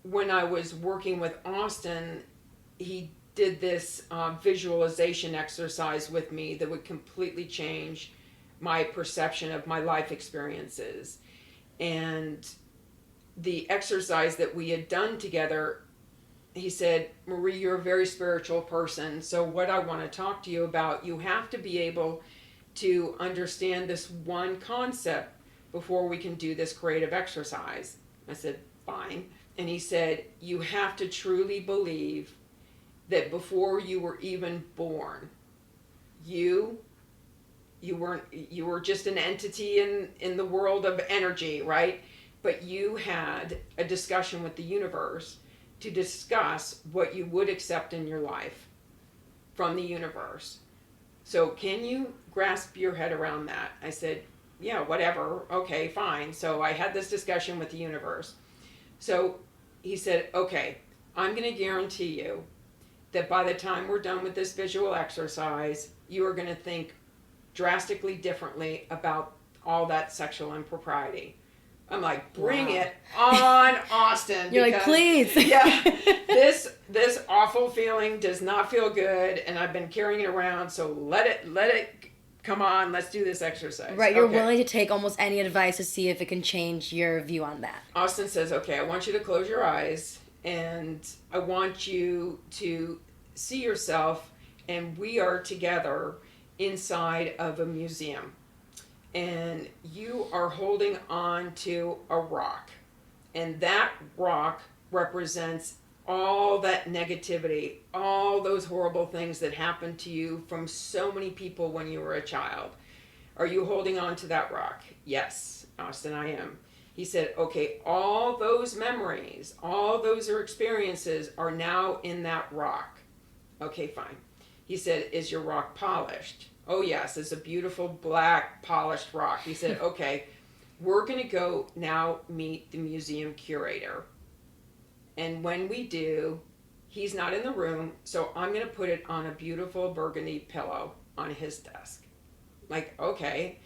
when I was working with Austin, he did this visualization exercise with me that would completely change my perception of my life experiences. And the exercise that we had done together, he said, Marie, you're a very spiritual person. So what I want to talk to you about, you have to be able to understand this one concept before we can do this creative exercise. I said, fine. And he said, you have to truly believe that before you were even born, you were just an entity in the world of energy, right? But you had a discussion with the universe to discuss what you would accept in your life from the universe. So can you grasp your head around that? I said, yeah, whatever. Okay, fine. So I had this discussion with the universe. So he said, okay, I'm going to guarantee you that by the time we're done with this visual exercise, you are going to think drastically differently about all that sexual impropriety. I'm like, bring it on, Austin. You're like, please. Yeah, this awful feeling does not feel good, and I've been carrying it around, so let it come on, let's do this exercise. Right, you're willing to take almost any advice to see if it can change your view on that. Austin says, okay, I want you to close your eyes, and I want you to see yourself, and we are together inside of a museum. And you are holding on to a rock. And that rock represents all that negativity, all those horrible things that happened to you from so many people when you were a child. Are you holding on to that rock? Yes, Austin, I am. He said, okay, all those memories, all those experiences are now in that rock. Okay, fine. He said, is your rock polished? Oh, yes, it's a beautiful black polished rock. He said, okay, we're going to go now meet the museum curator. And when we do, he's not in the room, so I'm going to put it on a beautiful burgundy pillow on his desk. Like, okay.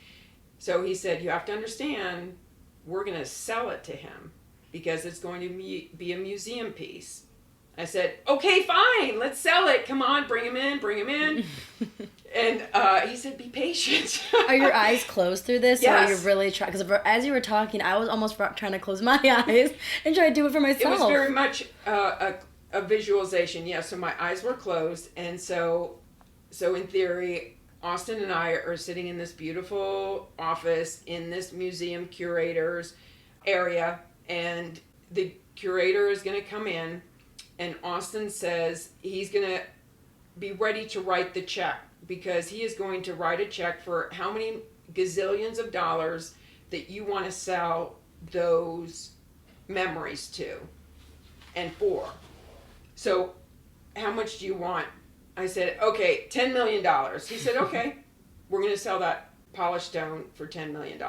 So he said, you have to understand, we're going to sell it to him because it's going to be a museum piece. I said, okay, fine, let's sell it. Come on, bring him in. And he said, be patient. Are your eyes closed through this? Yes. Or are you really trying? Because as you were talking, I was almost trying to close my eyes and try to do it for myself. It was very much a visualization, yeah. So my eyes were closed. And so in theory, Austin and I are sitting in this beautiful office in this museum curator's area. And the curator is going to come in. And Austin says he's going to be ready to write the check because he is going to write a check for how many gazillions of dollars that you want to sell those memories to and for. So how much do you want? I said, okay, $10 million. He said, okay, we're going to sell that polished stone for $10 million.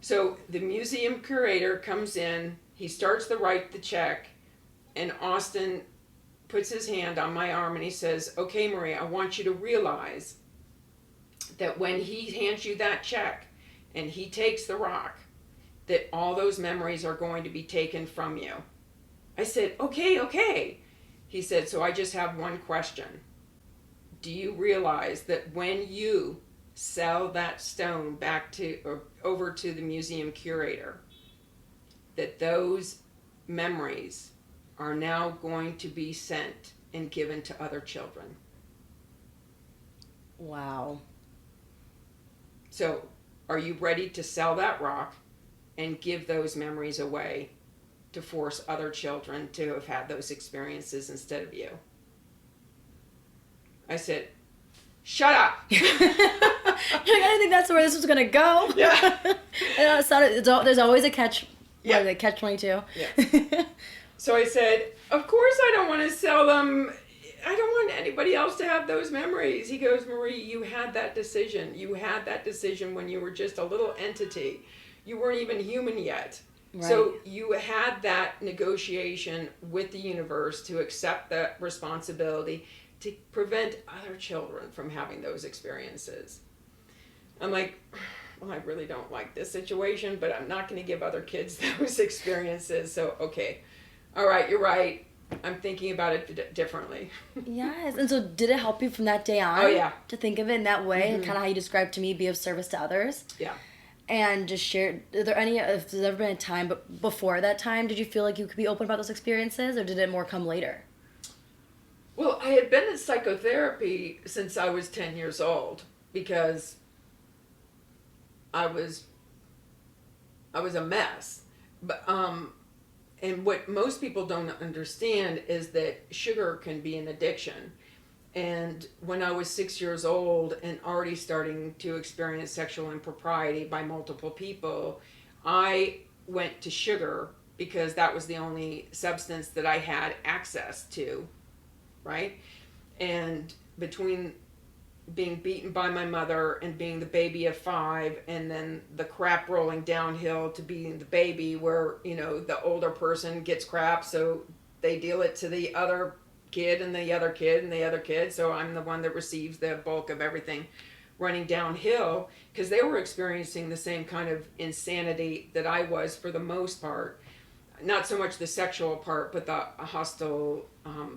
So the museum curator comes in, he starts to write the check, and Austin puts his hand on my arm and he says, okay, Marie, I want you to realize that when he hands you that check and he takes the rock, that all those memories are going to be taken from you. I said, okay. He said, so I just have one question. Do you realize that when you sell that stone back to or over to the museum curator, that those memories are now going to be sent and given to other children? Wow. So, are you ready to sell that rock and give those memories away to force other children to have had those experiences instead of you? I said, shut up. I didn't think that's where this was going to go. Yeah. There's always a catch. Yeah. What is it, catch 22? Yeah. So I said, of course I don't want to sell them. I don't want anybody else to have those memories. He goes, Marie, you had that decision. You had that decision when you were just a little entity. You weren't even human yet. Right. So you had that negotiation with the universe to accept that responsibility to prevent other children from having those experiences. I'm like, well, I really don't like this situation, but I'm not going to give other kids those experiences. So, okay. All right, you're right. I'm thinking about it differently. Yes. And so did it help you from that day on? Oh, yeah. To think of it in that way, kind of how you described to me, be of service to others? Yeah. And just share, if there's ever been a time, but before that time, did you feel like you could be open about those experiences, or did it more come later? Well, I had been in psychotherapy since I was 10 years old because I was a mess. But and what most people don't understand is that sugar can be an addiction. And when I was 6 years old and already starting to experience sexual impropriety by multiple people, I went to sugar because that was the only substance that I had access to, right? And between being beaten by my mother and being the baby of 5 and then the crap rolling downhill to being the baby where, you know, the older person gets crap, so they deal it to the other kid and the other kid and the other kid, so I'm the one that receives the bulk of everything running downhill because they were experiencing the same kind of insanity that I was for the most part. not so much the sexual part, but the hostile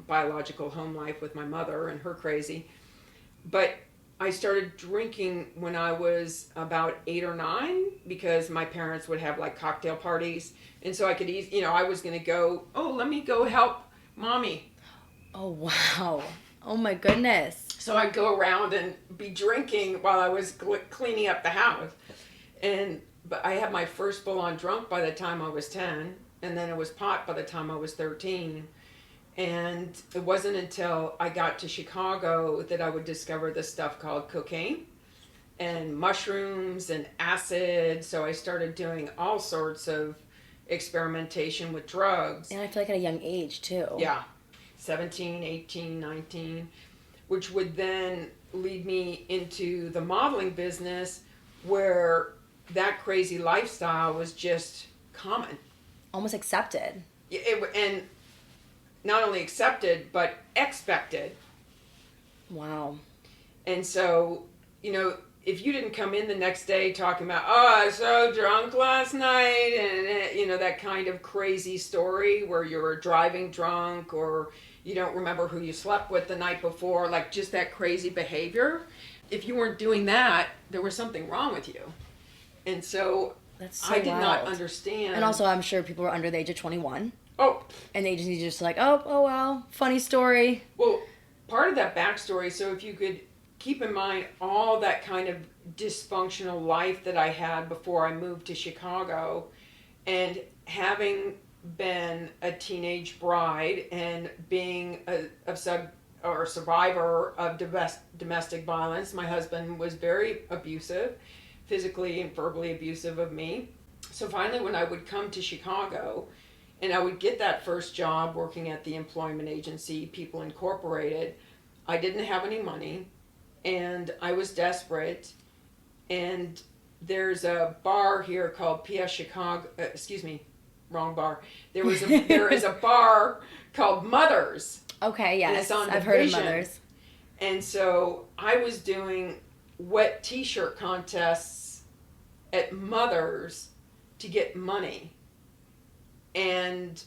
biological home life with my mother and her crazy. But I started drinking when I was about 8 or 9 because my parents would have like cocktail parties. And so I could I was going to go, let me go help mommy. Oh, wow. Oh, my goodness. So I'd go around and be drinking while I was cleaning up the house. But I had my first full-on drunk by the time I was 10. And then it was pot by the time I was 13. And it wasn't until I got to Chicago that I would discover this stuff called cocaine and mushrooms and acid. So I started doing all sorts of experimentation with drugs. And I feel like at a young age, too. Yeah, 17, 18, 19, which would then lead me into the modeling business where that crazy lifestyle was just common. Almost accepted. And not only accepted, but expected. Wow. And so, if you didn't come in the next day talking about, I was so drunk last night, and, that kind of crazy story where you were driving drunk or you don't remember who you slept with the night before, like just that crazy behavior. If you weren't doing that, there was something wrong with you. And so, That's so I did not wild. understand. And also, I'm sure people were under the age of 21. Oh. And they just like, oh, wow, funny story. Well, part of that backstory, so if you could keep in mind all that kind of dysfunctional life that I had before I moved to Chicago, and having been a teenage bride and being a survivor of domestic violence. My husband was very abusive, physically and verbally abusive of me. So finally, when I would come to Chicago, and I would get that first job working at the employment agency, People Incorporated, I didn't have any money, and I was desperate. And there's a bar here called PS Chicago. Wrong bar. There is a bar called Mothers. Okay, yes, it's on I've heard of Division. Mothers. And so I was doing wet T-shirt contests at Mothers to get money. And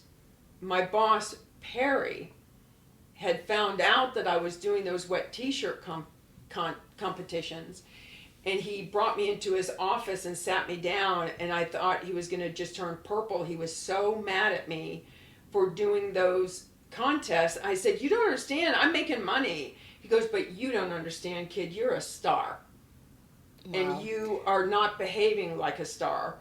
my boss, Perry, had found out that I was doing those wet T-shirt competitions. And he brought me into his office and sat me down, and I thought he was going to just turn purple. He was so mad at me for doing those contests. I said, you don't understand. I'm making money. He goes, but you don't understand, kid. You're a star. Wow. And you are not behaving like a star.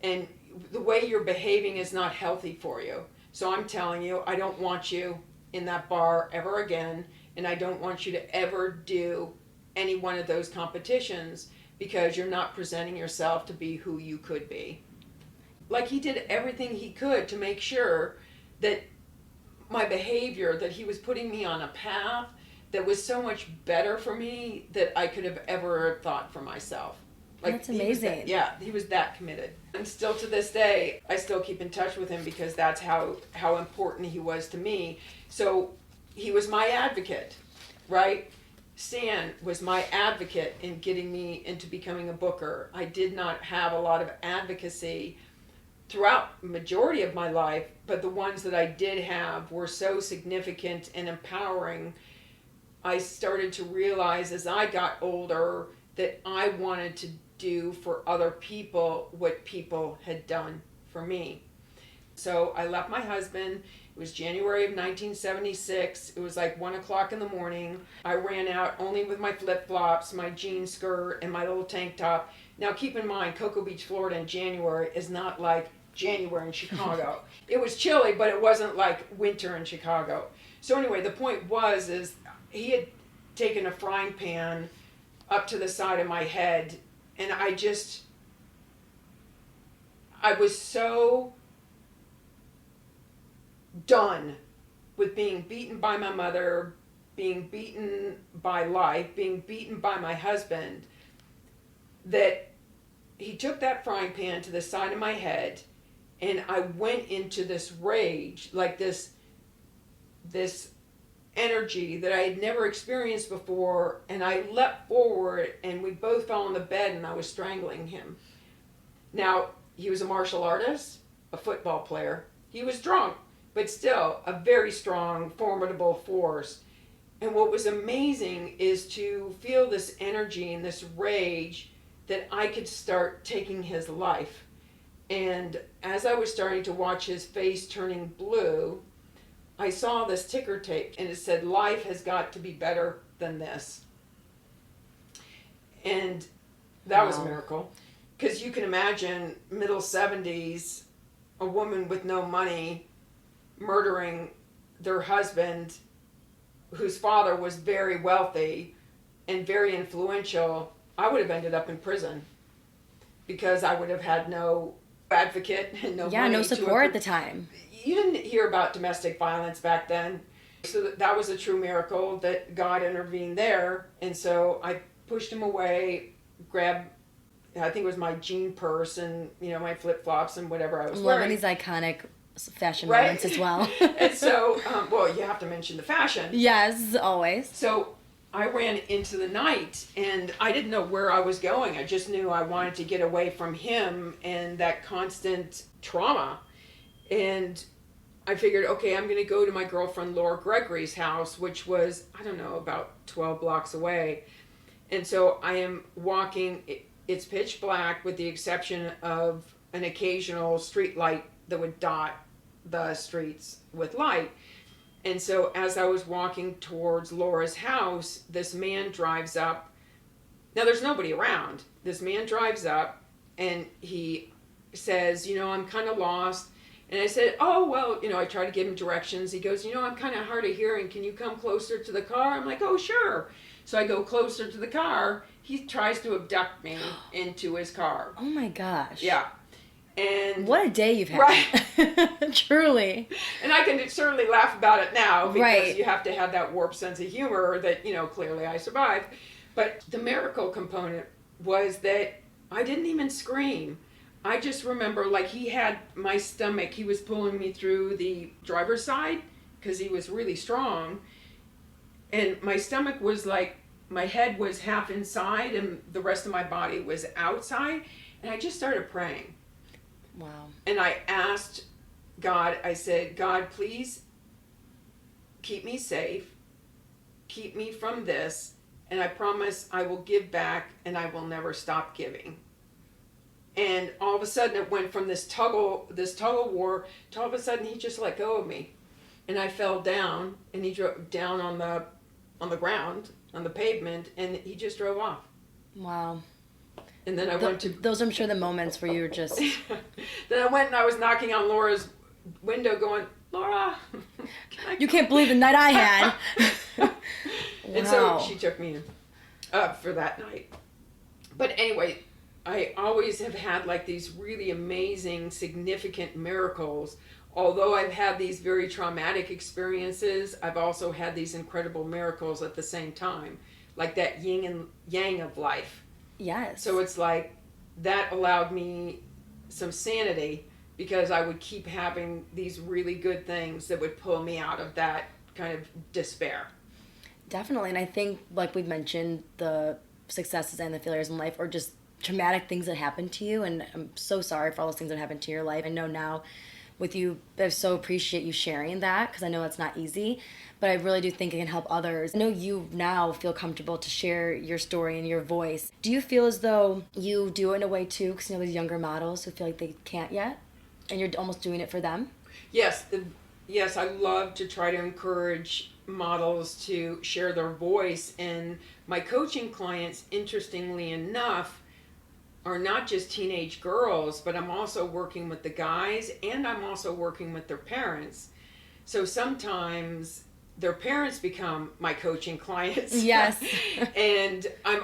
And the way you're behaving is not healthy for you. So I'm telling you, I don't want you in that bar ever again. And I don't want you to ever do any one of those competitions because you're not presenting yourself to be who you could be. Like, he did everything he could to make sure that my behavior, that he was putting me on a path that was so much better for me that I could have ever thought for myself. Like, that's amazing. He was that committed. And still to this day, I still keep in touch with him because that's how important he was to me. So he was my advocate, right? Stan was my advocate in getting me into becoming a booker. I did not have a lot of advocacy throughout the majority of my life, but the ones that I did have were so significant and empowering. I started to realize as I got older that I wanted to do for other people what people had done for me. So I left my husband. It was January of 1976. It was like 1 o'clock in the morning. I ran out only with my flip-flops, my jean skirt, and my little tank top. Now keep in mind, Cocoa Beach, Florida in January is not like January in Chicago. It was chilly, but it wasn't like winter in Chicago. So anyway, the point is he had taken a frying pan up to the side of my head, and I was so done with being beaten by my mother, being beaten by life, being beaten by my husband, that he took that frying pan to the side of my head, and I went into this rage, like this energy that I had never experienced before, and I leapt forward, and we both fell on the bed, and I was strangling him. Now, he was a martial artist, a football player, He was drunk, but still a very strong, formidable force. And what was amazing is to feel this energy and this rage that I could start taking his life. And as I was starting to watch his face turning blue, I saw this ticker tape and it said, life has got to be better than this. And that was a miracle. Because you can imagine middle 70s, a woman with no money murdering their husband, whose father was very wealthy and very influential. I would have ended up in prison because I would have had no advocate and no money. No support at the time. You didn't hear about domestic violence back then. So that was a true miracle that God intervened there. And so I pushed him away, grabbed, I think it was my jean purse and, my flip-flops and whatever I was wearing. Loving these iconic fashion moments as well. And so, you have to mention the fashion. Yes, always. So I ran into the night and I didn't know where I was going. I just knew I wanted to get away from him and that constant trauma. And I figured, okay, I'm going to go to my girlfriend Laura Gregory's house, which was, I don't know, about 12 blocks away. And so I am walking, it's pitch black with the exception of an occasional street light that would dot the streets with light. And so as I was walking towards Laura's house, this man drives up. Now there's nobody around. This man drives up and he says, I'm kind of lost. And I said, oh, well, I try to give him directions. He goes, I'm kind of hard of hearing. Can you come closer to the car? I'm like, oh, sure. So I go closer to the car. He tries to abduct me into his car. Oh, my gosh. Yeah. And what a day you've had. Right. Truly. And I can certainly laugh about it now because right. You have to have that warped sense of humor that, clearly I survived. But the miracle component was that I didn't even scream. I just remember, he had my stomach. He was pulling me through the driver's side because he was really strong. And my stomach was my head was half inside and the rest of my body was outside. And I just started praying. Wow. And I asked God, I said, God, please keep me safe. Keep me from this. And I promise I will give back and I will never stop giving. And all of a sudden it went from this tug of war to all of a sudden he just let go of me. And I fell down and he drove down on the ground, on the pavement, and he just drove off. Wow. And then I went to... Those, I'm sure, the moments where you were just... Then I went and I was knocking on Laura's window going, Laura, you can't believe the night I had. Wow. And so Wow. she took me for that night. But anyway, I always have had these really amazing, significant miracles. Although I've had these very traumatic experiences, I've also had these incredible miracles at the same time. Like that yin and yang of life. Yes. So it's that allowed me some sanity because I would keep having these really good things that would pull me out of that kind of despair. Definitely. And I think, like we mentioned, the successes and the failures in life are just traumatic things that happen to you. And I'm so sorry for all those things that happened to your life. I know now with you, I so appreciate you sharing that because I know it's not easy. But I really do think it can help others. I know you now feel comfortable to share your story and your voice. Do you feel as though you do it in a way too? Because there's younger models who feel like they can't yet, and you're almost doing it for them? Yes. Yes, I love to try to encourage models to share their voice. And my coaching clients, interestingly enough, are not just teenage girls, but I'm also working with the guys and I'm also working with their parents. So sometimes their parents become my coaching clients. Yes. And I'm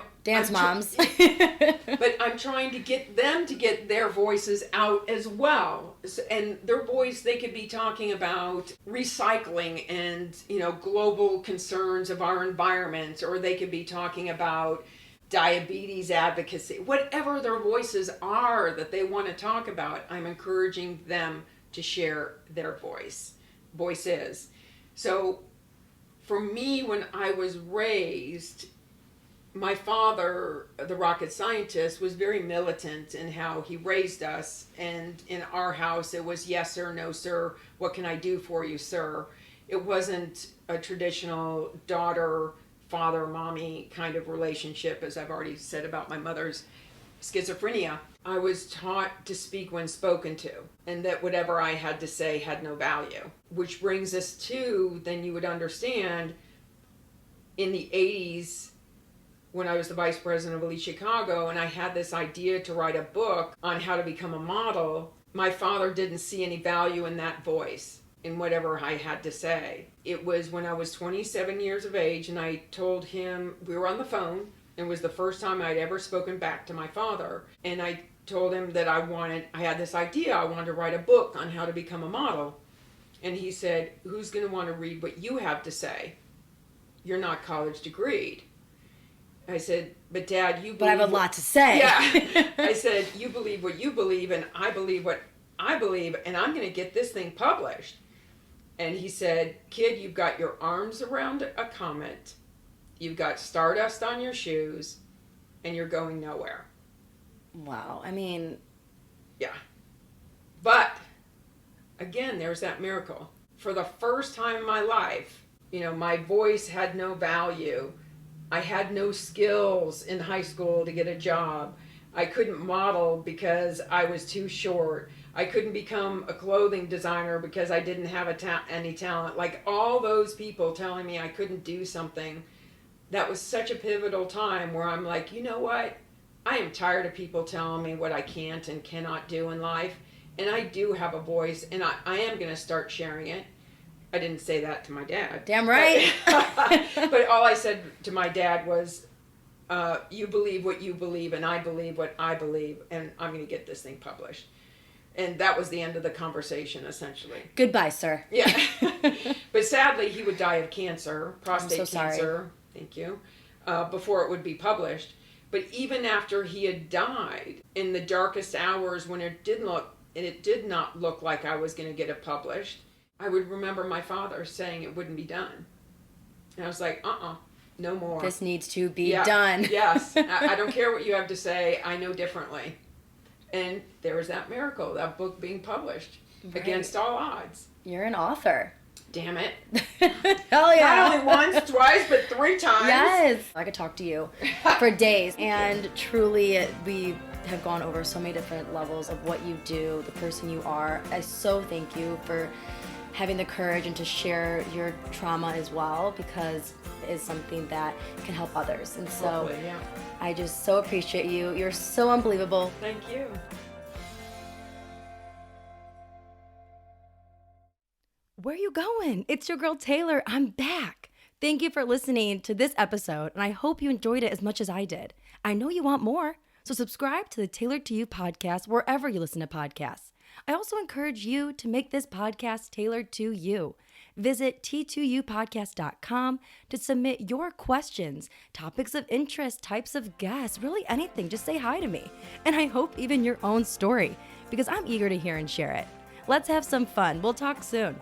moms. But I'm trying to get them to get their voices out as well. And their voice, they could be talking about recycling and, global concerns of our environment, or they could be talking about diabetes advocacy, whatever their voices are that they want to talk about. I'm encouraging them to share their voices. So for me, when I was raised, my father, the rocket scientist, was very militant in how he raised us. And in our house, it was yes, sir, no, sir. What can I do for you, sir? It wasn't a traditional daughter, father, mommy kind of relationship, as I've already said about my mother's schizophrenia. I was taught to speak when spoken to, and that whatever I had to say had no value. Which brings us to, then you would understand, in the 80s, when I was the vice president of Elite Chicago, and I had this idea to write a book on how to become a model, my father didn't see any value in that voice, in whatever I had to say. It was when I was 27 years of age, and I told him, we were on the phone, it was the first time I'd ever spoken back to my father, and I told him that I had this idea, I wanted to write a book on how to become a model. And he said, who's going to want to read what you have to say? You're not college degreed. I said, but Dad, you believe... But I have a lot to say. Yeah. I said, you believe what you believe, and I believe what I believe, and I'm going to get this thing published. And he said, kid, you've got your arms around a comet, you've got stardust on your shoes, and you're going nowhere. Wow. I mean... Yeah. But, again, there's that miracle. For the first time in my life, my voice had no value. I had no skills in high school to get a job. I couldn't model because I was too short. I couldn't become a clothing designer because I didn't have any talent. Like all those people telling me I couldn't do something. That was such a pivotal time where I'm like, you know what? I am tired of people telling me what I can't and cannot do in life. And I do have a voice, and I am going to start sharing it. I didn't say that to my dad. Damn right. But all I said to my dad was, you believe what you believe, and I believe what I believe, and I'm going to get this thing published. And that was the end of the conversation, essentially. Goodbye, sir. Yeah. But sadly, he would die of cancer, prostate I'm so sorry. cancer. Thank you. Before it would be published. But even after he had died, in the darkest hours when it did not look like I was going to get it published, I would remember my father saying it wouldn't be done. And I was like, no more. This needs to be done. Yes. I don't care what you have to say. I know differently. And there was that miracle, that book being published against all odds. You're an author. Damn it. Hell yeah. Not only once, twice, but 3 times. Yes. I could talk to you for days. And truly, we have gone over so many different levels of what you do, the person you are. I so thank you for having the courage and to share your trauma as well, because it is something that can help others. And so Hopefully, yeah. I just so appreciate you. You're so unbelievable. Thank you. Where are you going? It's your girl Taylor. I'm back. Thank you for listening to this episode, and I hope you enjoyed it as much as I did. I know you want more, so subscribe to the Tailored to You podcast wherever you listen to podcasts. I also encourage you to make this podcast tailored to you. Visit t2upodcast.com to submit your questions, topics of interest, types of guests, really anything. Just say hi to me. And I hope even your own story, because I'm eager to hear and share it. Let's have some fun. We'll talk soon.